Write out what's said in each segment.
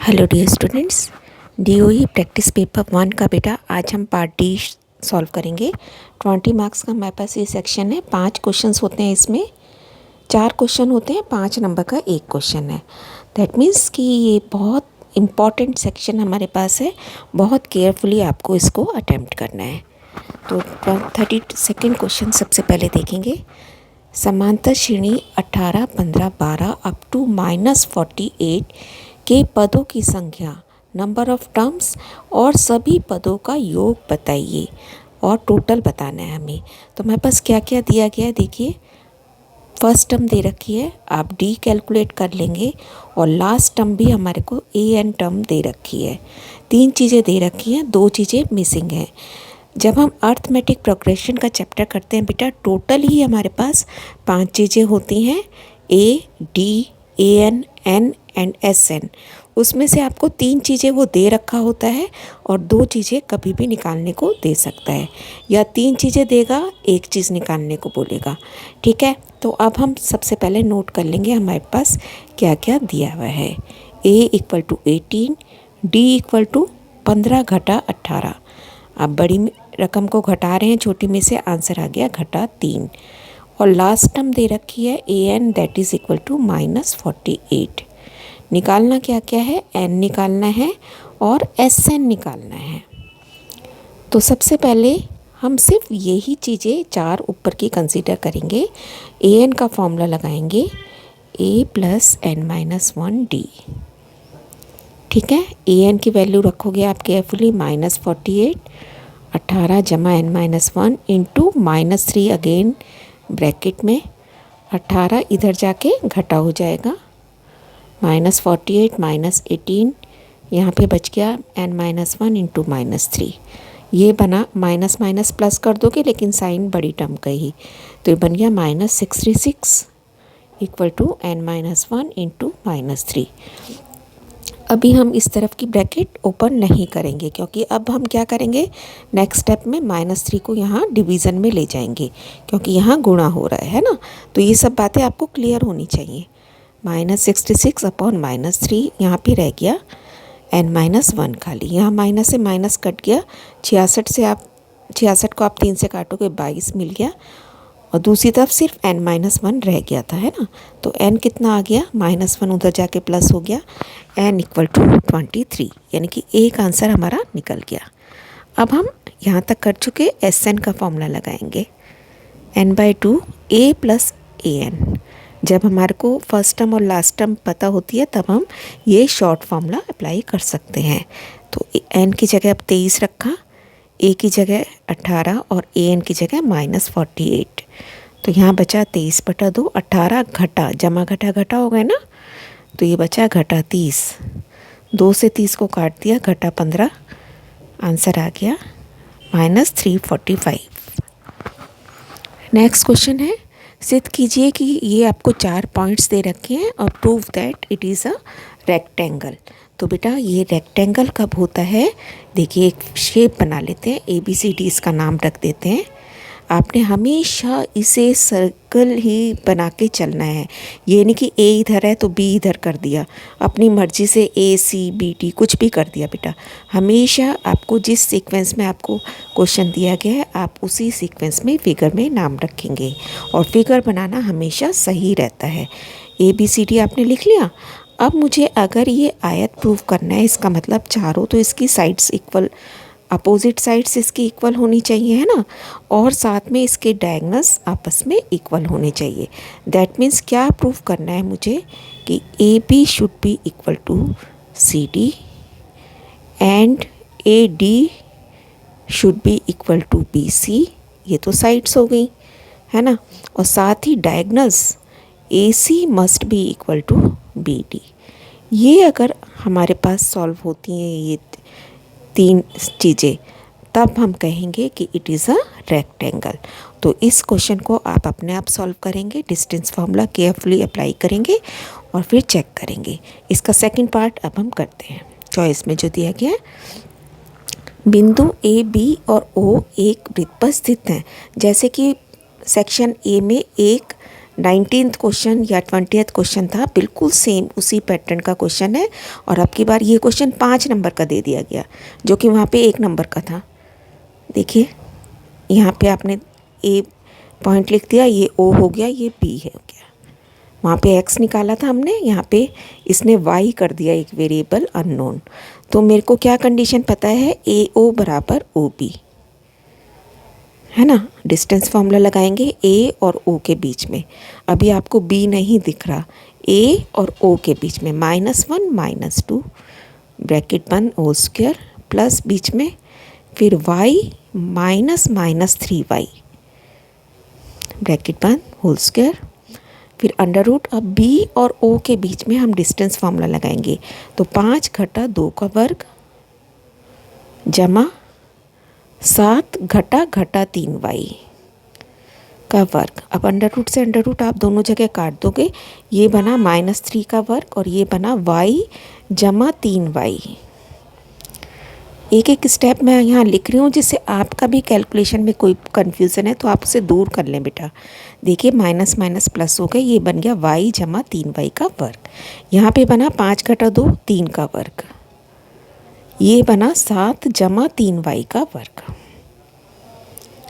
Hello dear students, DOE practice paper 1 का बेटा आज हम पार्ट डी सॉल्व करेंगे। 20 मार्क्स का हमारे पास ये सेक्शन है। 5 क्वेश्चंस होते हैं, इसमें 4 क्वेश्चन होते हैं, 5 नंबर का एक क्वेश्चन है। दैट मीन्स कि ये बहुत इम्पॉर्टेंट सेक्शन हमारे पास है। बहुत केयरफुली आपको इसको अटैम्प्ट करना है। तो 32nd क्वेश्चन सबसे पहले देखेंगे। समांतर श्रेणी 18, 15, 12 अप टू -48 के पदों की संख्या, नंबर ऑफ टर्म्स और सभी पदों का योग बताइए और टोटल बताना है हमें। तो हमारे पास क्या क्या दिया गया है देखिए। फर्स्ट टर्म दे रखी है, आप डी कैलकुलेट कर लेंगे, और लास्ट टर्म भी हमारे को ए एन टर्म दे रखी है। 3 चीज़ें दे रखी हैं, 2 चीज़ें मिसिंग हैं। जब हम अर्थमेटिक प्रोग्रेशन का चैप्टर करते हैं बेटा, टोटल ही हमारे पास 5 चीज़ें होती हैं, A D A N N and S N. उसमें से आपको 3 चीज़ें वो दे रखा होता है और 2 चीज़ें कभी भी निकालने को दे सकता है, या 3 चीज़ें देगा, 1 चीज़ निकालने को बोलेगा। ठीक है, तो अब हम सबसे पहले नोट कर लेंगे हमारे पास क्या क्या दिया हुआ है। A equal to 18, d equal to 15 घटा 18। अब बड़ी रकम को घटा रहे हैं, छोटी में से आंसर आ गया घटा 3। और लास्ट टर्म दे रखी है a n, that is equal to -48। निकालना क्या क्या है, एन निकालना है और एस एन निकालना है। तो सबसे पहले हम सिर्फ यही चीज़ें 4 ऊपर की कंसीडर करेंगे। ए एन का फॉर्मूला लगाएंगे, ए प्लस एन -1 डी। ठीक है, ए एन की वैल्यू रखोगे आप केयरफुली, -48, 18 जमा एन -1 इंटू -3 अगेन ब्रैकेट में। 18 इधर जाके घटा हो जाएगा, -48 -18, यहाँ पे बच गया n -1 इंटू -3। ये बना माइनस माइनस प्लस कर दोगे, लेकिन साइन बड़ी टर्म का ही, तो ये बन गया -66 इक्वल टू n -1 इंटू -3। अभी हम इस तरफ की ब्रैकेट ओपन नहीं करेंगे, क्योंकि अब हम क्या करेंगे, नेक्स्ट स्टेप में -3 को यहाँ डिवीज़न में ले जाएंगे, क्योंकि यहाँ गुणा हो रहा है ना। तो ये सब बातें आपको क्लियर होनी चाहिए। -66 अपॉन -3, यहाँ पे रह गया n -1 खाली, यहाँ माइनस से माइनस कट गया। 66 को आप 3 से काटोगे 22 मिल गया, और दूसरी तरफ सिर्फ n -1 रह गया था, है ना। तो n कितना आ गया, -1 उधर जाके प्लस हो गया, n इक्वल टू 23, यानी कि एक आंसर हमारा निकल गया। अब हम यहाँ तक कर चुके, एस एन का फॉर्मूला लगाएंगे, n/2 a plus A N. जब हमारे को फर्स्ट टर्म और लास्ट टर्म पता होती है, तब हम ये शॉर्ट फॉर्मूला अप्लाई कर सकते हैं। तो n की जगह अब 23 रखा, a की जगह 18 और a n की जगह -48। तो यहाँ बचा 23/2, 18 घटा जमा घटा घटा हो गया ना, तो ये बचा घटा 30। 2 से 30 को काट दिया, घटा 15, आंसर आ गया -345। नेक्स्ट क्वेश्चन है, सिद्ध कीजिए कि ये आपको 4 पॉइंट्स दे रखे हैं और prove that it is a rectangle. तो बेटा ये रेक्टेंगल कब होता है, देखिए एक शेप बना लेते हैं, ABCD इसका नाम रख देते हैं। आपने हमेशा इसे सर्कल ही बना के चलना है, ये नहीं कि A इधर है तो B इधर कर दिया, अपनी मर्जी से ACBD कुछ भी कर दिया। बेटा हमेशा आपको जिस सीक्वेंस में आपको क्वेश्चन दिया गया है, आप उसी सीक्वेंस में फिगर में नाम रखेंगे, और फिगर बनाना हमेशा सही रहता है। ABCD आपने लिख लिया। अब मुझे अगर ये आयत प्रूव करना है, इसका मतलब चारों तो इसकी साइड्स इक्वल, अपोजिट साइड्स इसकी इक्वल होनी चाहिए, है ना, और साथ में इसके डायगोनल्स आपस में इक्वल होने चाहिए। दैट मीन्स क्या प्रूव करना है मुझे, कि AB should be equal to CD and AD should be equal to BC। ये तो साइड्स हो गई, है ना, और साथ ही diagonals AC must be equal to BD। ये अगर हमारे पास सॉल्व होती हैं ये 3 चीज़ें, तब हम कहेंगे कि इट इज़ अ रेक्टेंगल। तो इस क्वेश्चन को आप अपने आप सॉल्व करेंगे, डिस्टेंस फार्मूला केयरफुली अप्लाई करेंगे और फिर चेक करेंगे। इसका सेकंड पार्ट अब हम करते हैं। चॉइस में जो दिया गया है, बिंदु A, B और O एक वृत्त पर स्थित हैं। जैसे कि सेक्शन A में एक 19th क्वेश्चन या 20th क्वेश्चन था, बिल्कुल सेम उसी पैटर्न का क्वेश्चन है। और अब की बार ये क्वेश्चन 5 नंबर का दे दिया गया, जो कि वहाँ पे 1 नंबर का था। देखिए यहाँ पे आपने ए पॉइंट लिख दिया, ये ओ हो गया, ये बी है हो गया। वहाँ पे एक्स निकाला था हमने, यहाँ पे इसने वाई कर दिया एक वेरिएबल अननोन। तो मेरे को क्या कंडीशन पता है, ए ओ बराबर ओ बी, है ना। डिस्टेंस फार्मूला लगाएंगे ए और ओ के बीच में। अभी आपको बी नहीं दिख रहा, ए और ओ के बीच में -1 -2 ब्रैकेट बंद होल स्क्वायर प्लस बीच में फिर y -3y ब्रैकेट बंद होल स्क्वायर फिर अंडर रूट। अब b और o के बीच में हम डिस्टेंस फार्मूला लगाएंगे, तो 5 घटा 2 का वर्ग जमा 7 घटा 3y का वर्ग। अब अंडर रूट से अंडर रूट आप दोनों जगह काट दोगे, ये बना -3 का वर्ग और ये बना y जमा 3y। एक एक स्टेप मैं यहाँ लिख रही हूँ, जिससे आपका भी कैलकुलेशन में कोई कन्फ्यूज़न है तो आप उसे दूर कर लें बेटा। देखिए माइनस माइनस प्लस हो गए, ये बन गया y जमा 3y का वर्ग। यहाँ पे बना 5 घटा 2 3 का वर्ग, ये बना 7 जमा 3y का वर्ग।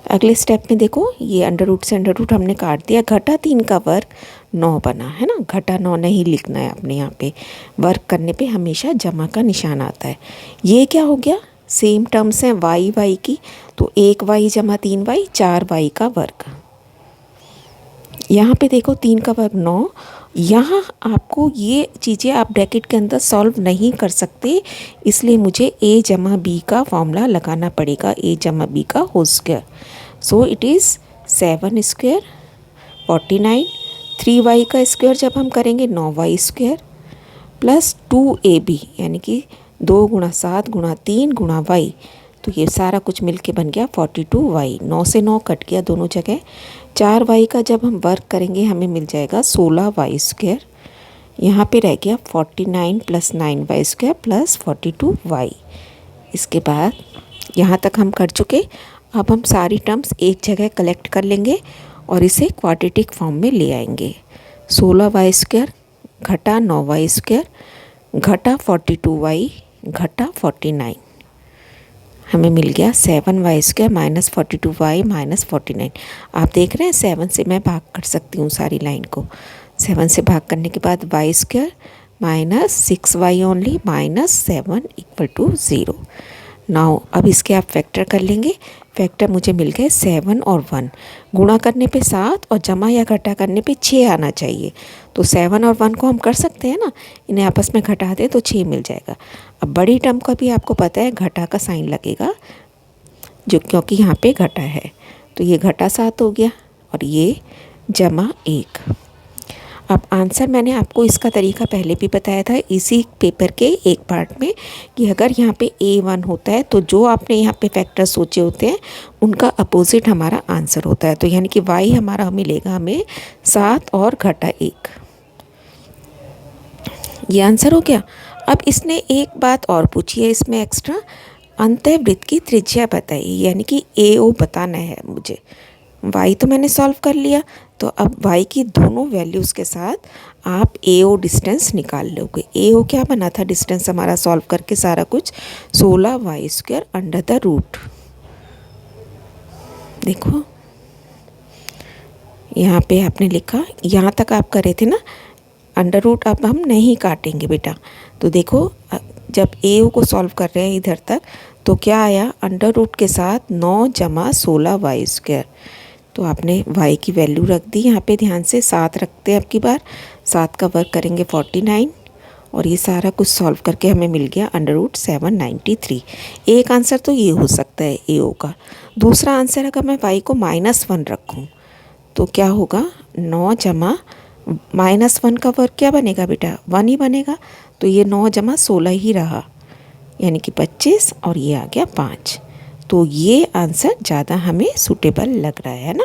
अगले स्टेप में देखो, ये अंडर रूट से अंडर रूट हमने काट दिया, घटा 3 का वर्ग 9 बना, है ना। घटा 9 नहीं लिखना है आपने, यहाँ पे वर्ग करने पे हमेशा जमा का निशान आता है। ये क्या हो गया, सेम टर्म्स हैं y की, तो 1y जमा 3y 4y का वर्ग। यहाँ पे देखो 3 का वर्ग 9। यहाँ आपको ये चीज़ें आप ब्रैकेट के अंदर सॉल्व नहीं कर सकते, इसलिए मुझे a जमा b का फॉर्मूला लगाना पड़ेगा, a जमा b का whole square. So it is 7 square 49, 3y का स्क्वायर जब हम करेंगे 9y स्क्वायर प्लस 2ab, यानी कि 2 गुणा 7 गुणा 3 गुणा y, तो ये सारा कुछ मिलके बन गया 42y। 9 से 9 कट गया दोनों जगह। 4y का जब हम वर्क करेंगे हमें मिल जाएगा 16y स्क्वायर। यहाँ पे रह गया 49 plus 9y square plus 42y। इसके बाद यहाँ तक हम कर चुके। अब हम सारी टर्म्स एक जगह कलेक्ट कर लेंगे और इसे क्वाड्रेटिक फॉर्म में ले आएंगे। 16y स्क्वायर घटा 9y स्क्वायर घटा 42y घटा 49, हमें मिल गया 7y square minus 42y minus 49। आप देख रहे हैं 7 से मैं भाग कर सकती हूँ सारी लाइन को। 7 से भाग करने के बाद y square minus 6y only minus 7 equal to 0। Now अब इसके आप फैक्टर कर लेंगे। फैक्टर मुझे मिल गए 7 और 1, गुणा करने पे 7 और जमा या घटा करने पे 6 आना चाहिए। तो 7 और 1 को हम कर सकते हैं ना, इन्हें आपस में घटा दें तो 6 मिल जाएगा। अब बड़ी टर्म का भी आपको पता है घटा का साइन लगेगा, जो क्योंकि यहाँ पे घटा है, तो ये घटा 7 हो गया और ये जमा 1। अब आंसर मैंने आपको इसका तरीका पहले भी बताया था इसी पेपर के एक पार्ट में, कि अगर यहाँ पे A1 होता है तो जो आपने यहाँ पे फैक्टर सोचे होते हैं उनका अपोजिट हमारा आंसर होता है। तो यानी कि y हमारा मिलेगा हमें 7 और घटा 1, ये आंसर हो गया। अब इसने एक बात और पूछी है इसमें एक्स्ट्रा, अंतःवृत्त की त्रिज्या बताइए, यानी कि AO बताना है मुझे। y तो मैंने सॉल्व कर लिया, तो अब y की दोनों वैल्यूज़ के साथ आप AO डिस्टेंस निकाल लोगे। AO क्या बना था डिस्टेंस हमारा सॉल्व करके सारा कुछ, 16y square under the root. देखो यहाँ पे आपने लिखा, यहाँ तक आप करे थे ना अंडर रूट, अब हम नहीं काटेंगे बेटा। तो देखो जब AO को सॉल्व कर रहे हैं इधर तक, तो क्या आया, अंडर रूट के साथ 9 जमा 16y स्क्वायर। तो आपने y की वैल्यू रख दी यहाँ पे, ध्यान से 7 रखते हैं अब की बार। 7 का वर्क करेंगे 49 और ये सारा कुछ सॉल्व करके हमें मिल गया अंडर रूट 793। एक आंसर तो ये हो सकता है AO का। दूसरा आंसर अगर मैं y को -1 रखूँ तो क्या होगा, 9 जमा -1 का वर्ग क्या बनेगा बेटा, 1 ही बनेगा। तो ये 9 जमा 16 ही रहा, यानी कि 25, और ये आ गया 5। तो ये आंसर ज़्यादा हमें सूटेबल लग रहा है ना।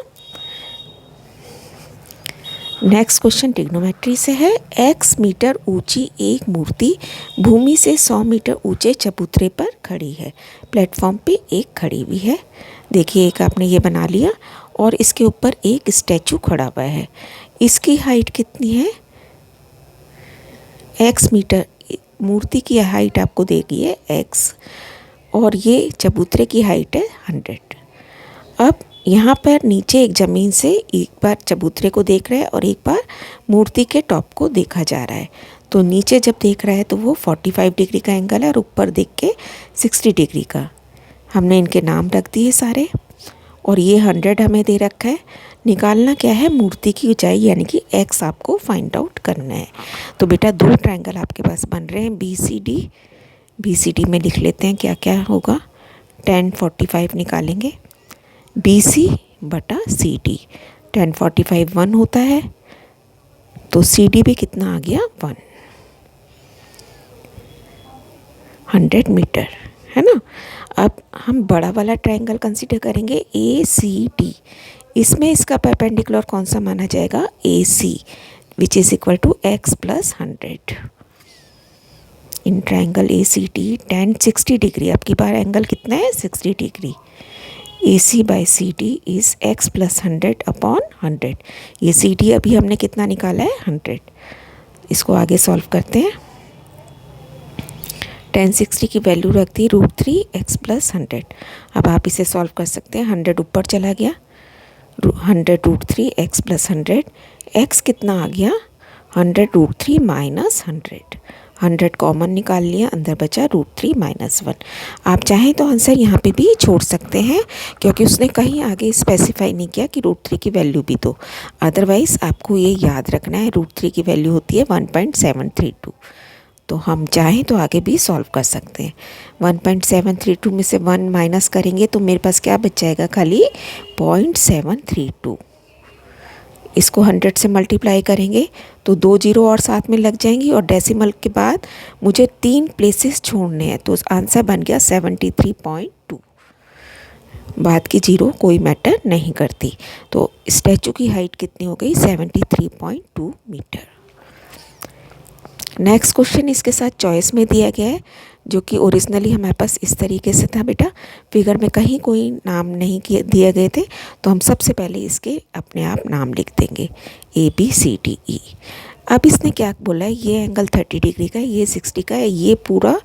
नेक्स्ट क्वेश्चन ट्रिग्नोमेट्री से है। x मीटर ऊंची एक मूर्ति भूमि से 100 मीटर ऊंचे चबूतरे पर खड़ी है, प्लेटफॉर्म पे एक खड़ी हुई है। देखिए एक आपने ये बना लिया और इसके ऊपर एक स्टैचू खड़ा हुआ है। इसकी हाइट कितनी है, x मीटर। मूर्ति की हाइट आपको देगी है x, और ये चबूतरे की हाइट है 100। अब यहाँ पर नीचे एक ज़मीन से एक बार चबूतरे को देख रहा है और एक बार मूर्ति के टॉप को देखा जा रहा है। तो नीचे जब देख रहा है तो वो 45 डिग्री का एंगल है और ऊपर देख के 60 डिग्री का। हमने इनके नाम रख दिए सारे, और ये 100 हमें दे रखा है। निकालना क्या है, मूर्ति की ऊंचाई यानी कि x आपको फाइंड आउट करना है। तो बेटा दो ट्रायंगल आपके पास बन रहे हैं बी सी डी में लिख लेते हैं क्या क्या होगा। tan 45 निकालेंगे, BC बटा CD। tan 45 1 होता है, तो CD भी कितना आ गया 100 मीटर, है ना। अब हम बड़ा वाला ट्रायंगल कंसीडर करेंगे ACD। इसमें इसका परपेंडिकुलर कौन सा माना जाएगा, AC, which is equal to x plus 100। In triangle ACD tan 60 degree, अब की बार एंगल कितना है 60 degree. AC by CD is x plus 100 upon 100। ये CD अभी हमने कितना निकाला है 100। इसको आगे सॉल्व करते हैं। tan 60 की वैल्यू रख दी √3 x प्लस 100। अब आप इसे सॉल्व कर सकते हैं। 100 ऊपर चला गया, 100 √3 x प्लस 100। x कितना आ गया 100 √3 माइनस 100 कॉमन निकाल लिया, अंदर बचा √3 माइनस 1। आप चाहें तो आंसर यहाँ पे भी छोड़ सकते हैं, क्योंकि उसने कहीं आगे स्पेसिफाई नहीं किया कि √3 की वैल्यू भी दो। अदरवाइज़ आपको ये याद रखना है √3 की वैल्यू होती है 1.732। तो हम चाहें तो आगे भी सॉल्व कर सकते हैं। 1.732 में से 1 माइनस करेंगे तो मेरे पास क्या बच जाएगा, खाली 0.732। इसको 100 से मल्टीप्लाई करेंगे तो 2 जीरो और साथ में लग जाएंगी, और डेसिमल के बाद मुझे 3 प्लेसेस छोड़ने हैं, तो आंसर बन गया 73.2। बाद की जीरो कोई मैटर नहीं करती। तो स्टैचू की हाइट कितनी हो गई 73.2 मीटर। नेक्स्ट क्वेश्चन इसके साथ चॉइस में दिया गया है, जो कि ओरिजिनली हमारे पास इस तरीके से था बेटा। फिगर में कहीं कोई नाम नहीं दिए गए थे, तो हम सबसे पहले इसके अपने आप नाम लिख देंगे ABCDE। अब इसने क्या बोला है, ये एंगल 30 डिग्री का है, ये 60 का है, ये पूरा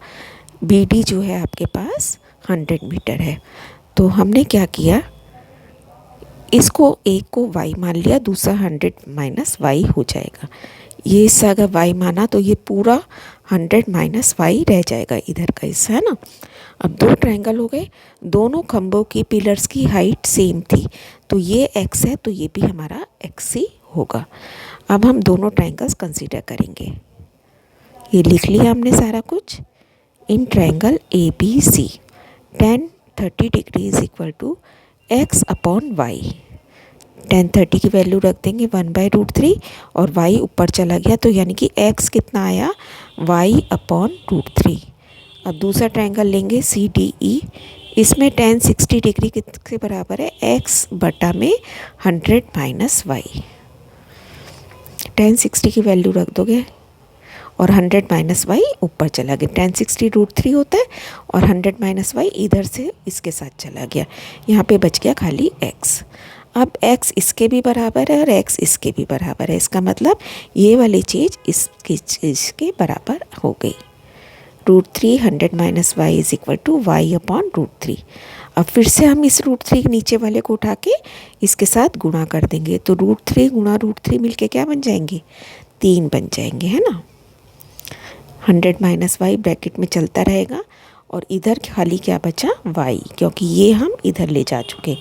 BD जो है आपके पास 100 मीटर है। तो हमने क्या किया, इसको एक को y मान लिया, दूसरा 100 माइनस y हो जाएगा। ये हिस्सा अगर y माना तो ये पूरा 100 माइनस y रह जाएगा, इधर का हिस्सा, है ना। अब दो ट्रायंगल हो गए, दोनों खंभों की पिलर्स की हाइट सेम थी, तो ये x है तो ये भी हमारा x ही होगा। अब हम दोनों ट्रायंगल्स कंसीडर करेंगे। ये लिख लिया हमने सारा कुछ। In triangle ABC tan 30 degree is equal to x upon y। tan 30 की वैल्यू रख देंगे 1/√3, और y ऊपर चला गया, तो यानी कि x कितना आया y अपॉन √3। अब दूसरा ट्रायंगल लेंगे CDE। इसमें tan 60 डिग्री किसके बराबर है, x बटा में 100 माइनस y। tan 60 की वैल्यू रख दोगे और 100 माइनस y ऊपर चला गया। tan 60 √3 होता है, और 100 माइनस y इधर से इसके साथ चला गया, यहाँ पे बच गया खाली x। अब x इसके भी बराबर है और x इसके भी बराबर है, इसका मतलब ये वाली चीज़ इसकी चीज़ के बराबर हो गई। √3 100 minus y is equal to y upon √3। अब फिर से हम इस √3 के नीचे वाले को उठा के इसके साथ गुणा कर देंगे, तो √3 गुणा √3 मिलके क्या बन जाएंगे, 3 बन जाएंगे, है ना। 100 माइनस y ब्रैकेट में चलता रहेगा, और इधर खाली क्या बचा y, क्योंकि ये हम इधर ले जा चुके।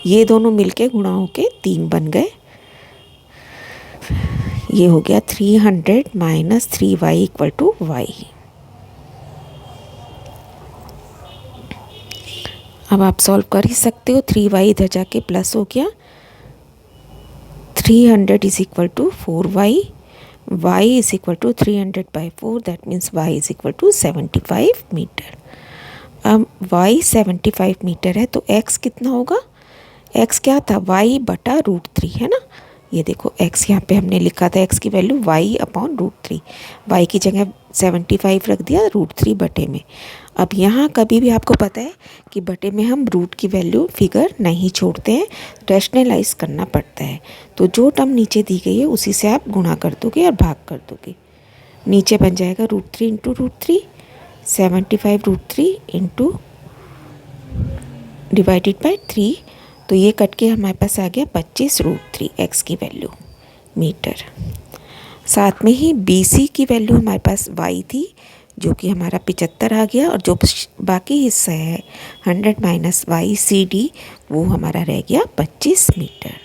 ये दोनों मिलके गुणा होके 3 बन गए। ये हो गया 300 minus 3y equal to y। अब आप सॉल्व कर ही सकते हो, 3y इधर जाके प्लस हो गया, 300 is equal to 4y, y is equal to 300/4, that means y is equal to 75 metre. अब y 75 मीटर है, तो x कितना होगा, x क्या था y बटा √3, है ना। ये देखो x यहाँ पे हमने लिखा था x की वैल्यू y/√3, y की जगह 75 रख दिया √3 बटे में। अब यहाँ कभी भी आपको पता है कि बटे में हम रूट की वैल्यू फिगर नहीं छोड़ते हैं, रैशनलाइज करना पड़ता है। तो जो टर्म नीचे दी गई है उसी से आप गुणा कर दोगे और भाग कर दोगे। नीचे बन जाएगा √3 इंटू √3, 75√3 इंटू डिवाइडेड बाई 3। तो ये कट के हमारे पास आ गया 25√3 x की वैल्यू मीटर। साथ में ही BC की वैल्यू हमारे पास y थी जो कि हमारा 75 आ गया, और जो बाकी हिस्सा है 100 माइनस YCD वो हमारा रह गया 25 मीटर।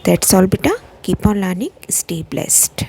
दैट्स ऑल बेटा, keep on learning, stay blessed.